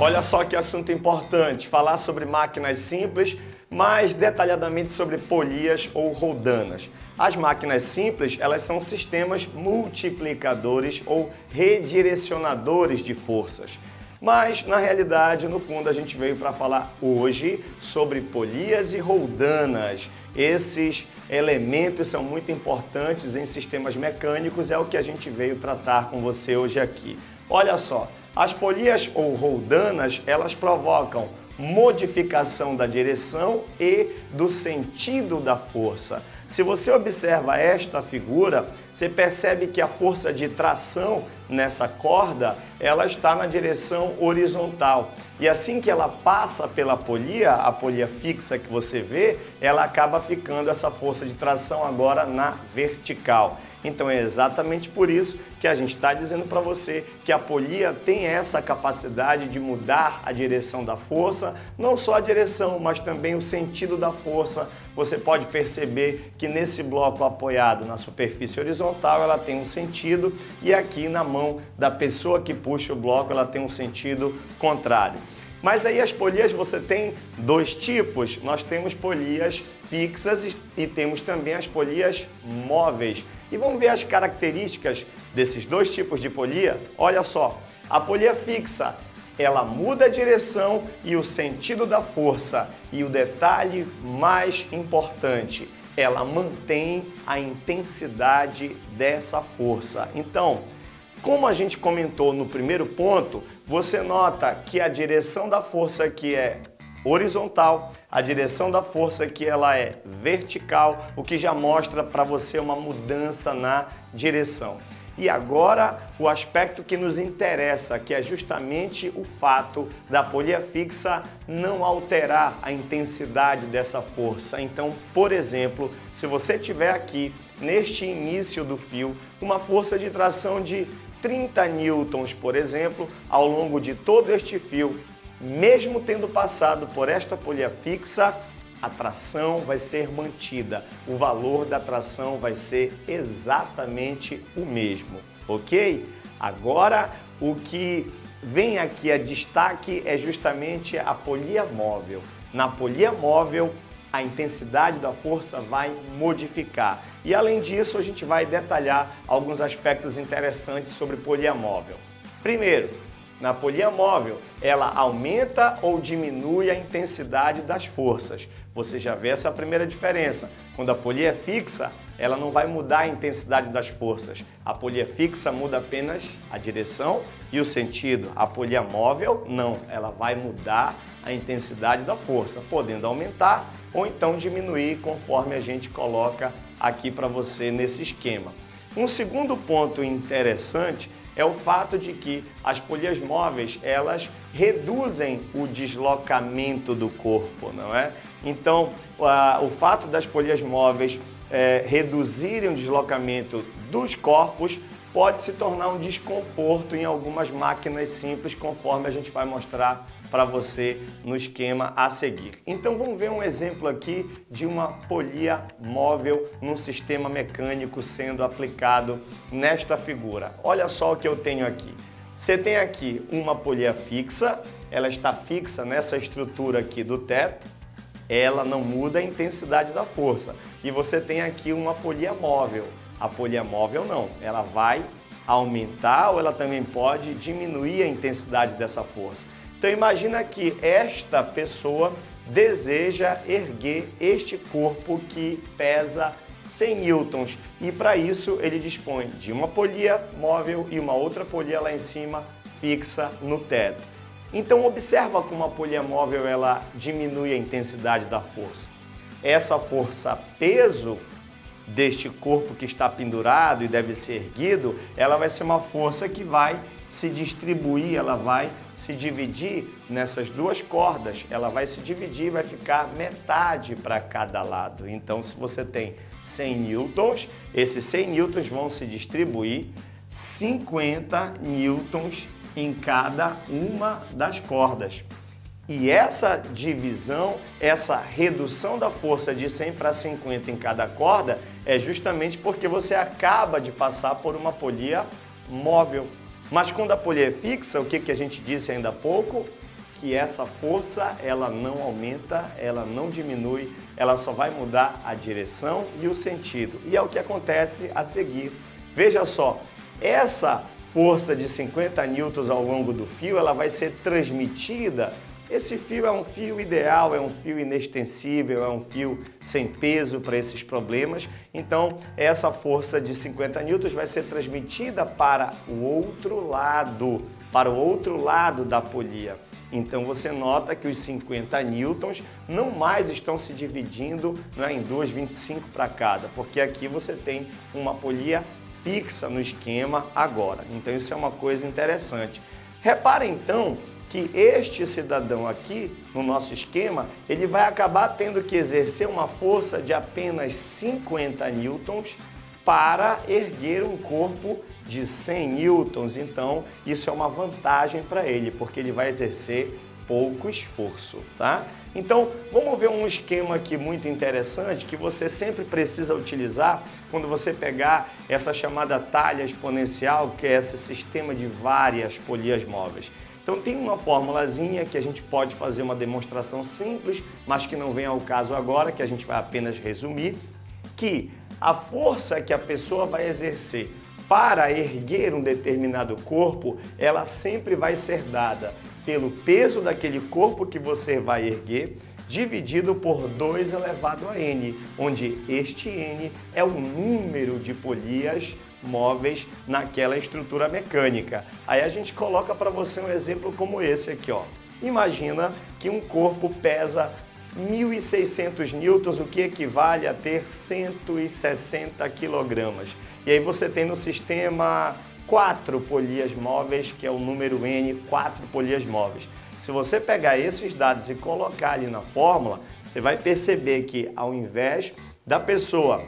Olha só que assunto importante, falar sobre máquinas simples, mais detalhadamente sobre polias ou roldanas. As máquinas simples, elas são sistemas multiplicadores ou redirecionadores de forças. Mas, na realidade, no fundo, a gente veio para falar hoje sobre polias e roldanas. Esses elementos são muito importantes em sistemas mecânicos, é o que a gente veio tratar com você hoje aqui. Olha só, as polias ou roldanas, elas provocam modificação da direção e do sentido da força. Se você observa esta figura, você percebe que a força de tração nessa corda, ela está na direção horizontal. E assim que ela passa pela polia, a polia fixa que você vê, ela acaba ficando essa força de tração agora na vertical. Então é exatamente por isso que a gente está dizendo para você que a polia tem essa capacidade de mudar a direção da força, não só a direção, mas também o sentido da força. Você pode perceber que nesse bloco apoiado na superfície horizontal ela tem um sentido e aqui na mão da pessoa que puxa o bloco ela tem um sentido contrário. Mas aí as polias você tem dois tipos, nós temos polias fixas e temos também as polias móveis. E vamos ver as características desses dois tipos de polia. Olha só, a polia fixa, ela muda a direção e o sentido da força. E o detalhe mais importante, ela mantém a intensidade dessa força. Então, como a gente comentou no primeiro ponto, você nota que a direção da força aqui é horizontal, a direção da força aqui ela é vertical, o que já mostra para você uma mudança na direção. E agora o aspecto que nos interessa, que é justamente o fato da polia fixa não alterar a intensidade dessa força. Então, por exemplo, se você tiver aqui neste início do fio uma força de tração de 30 newtons, por exemplo, ao longo de todo este fio, mesmo tendo passado por esta polia fixa, a tração vai ser mantida. O valor da tração vai ser exatamente o mesmo, ok? Agora, o que vem aqui a destaque é justamente a polia móvel. Na polia móvel, a intensidade da força vai modificar. E além disso, a gente vai detalhar alguns aspectos interessantes sobre polia móvel. Primeiro, na polia móvel, ela aumenta ou diminui a intensidade das forças. Você já vê essa primeira diferença. Quando a polia é fixa, ela não vai mudar a intensidade das forças. A polia fixa muda apenas a direção e o sentido. A polia móvel, não. Ela vai mudar a intensidade da força, podendo aumentar ou então diminuir conforme a gente coloca aqui para você nesse esquema. Um segundo ponto interessante é o fato de que as polias móveis, elas reduzem o deslocamento do corpo, não é? Então, o fato das polias móveis reduzirem o deslocamento dos corpos pode se tornar um desconforto em algumas máquinas simples, conforme a gente vai mostrar para você no esquema a seguir. Então vamos ver um exemplo aqui de uma polia móvel num sistema mecânico sendo aplicado nesta figura. Olha só o que eu tenho aqui. Você tem aqui uma polia fixa, ela está fixa nessa estrutura aqui do teto, ela não muda a intensidade da força. E você tem aqui uma polia móvel. A polia móvel não, ela vai aumentar ou ela também pode diminuir a intensidade dessa força. Então imagina que esta pessoa deseja erguer este corpo que pesa 100 newtons e para isso ele dispõe de uma polia móvel e uma outra polia lá em cima fixa no teto. Então observa como a polia móvel ela diminui a intensidade da força. Essa força peso deste corpo que está pendurado e deve ser erguido, ela vai ser uma força que vai se distribuir, ela vai se dividir nessas duas cordas, ela vai se dividir, vai ficar metade para cada lado. Então, se você tem 100 newtons, esses 100 newtons vão se distribuir 50 newtons em cada uma das cordas. E essa divisão, essa redução da força de 100 para 50 em cada corda é justamente porque você acaba de passar por uma polia móvel. Mas quando a polia é fixa, o que a gente disse ainda há pouco? que essa força ela não aumenta, ela não diminui, ela só vai mudar a direção e o sentido. E é o que acontece a seguir. Veja só, essa força de 50 newtons ao longo do fio, ela vai ser transmitida. Esse fio é um fio ideal, é um fio inextensível, é um fio sem peso para esses problemas. Então, essa força de 50 newtons vai ser transmitida para o outro lado da polia. Então, você nota que os 50 newtons não mais estão se dividindo, né, em 2,25 para cada, porque aqui você tem uma polia fixa no esquema agora. Então, isso é uma coisa interessante. Repara, então, que este cidadão aqui, no nosso esquema, ele vai acabar tendo que exercer uma força de apenas 50 newtons para erguer um corpo de 100 newtons. Então, isso é uma vantagem para ele, porque ele vai exercer pouco esforço, tá? Então, vamos ver um esquema aqui muito interessante que você sempre precisa utilizar quando você pegar essa chamada talha exponencial, que é esse sistema de várias polias móveis. Então tem uma formulazinha que a gente pode fazer uma demonstração simples, mas que não vem ao caso agora, que a gente vai apenas resumir, que a força que a pessoa vai exercer para erguer um determinado corpo, ela sempre vai ser dada pelo peso daquele corpo que você vai erguer, dividido por 2 elevado a n, onde este n é o número de polias móveis naquela estrutura mecânica. Aí a gente coloca para você um exemplo como esse aqui, ó. Imagina que um corpo pesa 1.600 newtons, o que equivale a ter 160 quilogramas. E aí você tem no sistema 4 polias móveis, que é o número N, 4 polias móveis. Se você pegar esses dados e colocar ali na fórmula, você vai perceber que ao invés da pessoa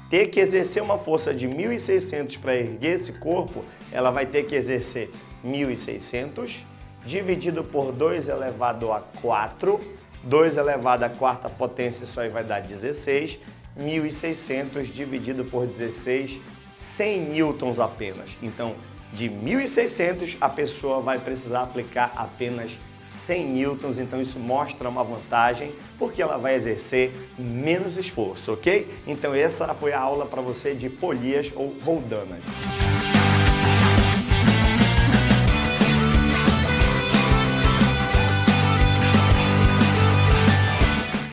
ter que exercer uma força de 1.600 para erguer esse corpo, ela vai ter que exercer 1.600 dividido por 2 elevado a 4, 2 elevado à quarta potência, isso aí vai dar 16, 1.600 dividido por 16, 100 newtons apenas. Então, de 1.600 a pessoa vai precisar aplicar apenas 100 newtons, então isso mostra uma vantagem porque ela vai exercer menos esforço, ok? Então essa foi a aula para você de polias ou roldanas.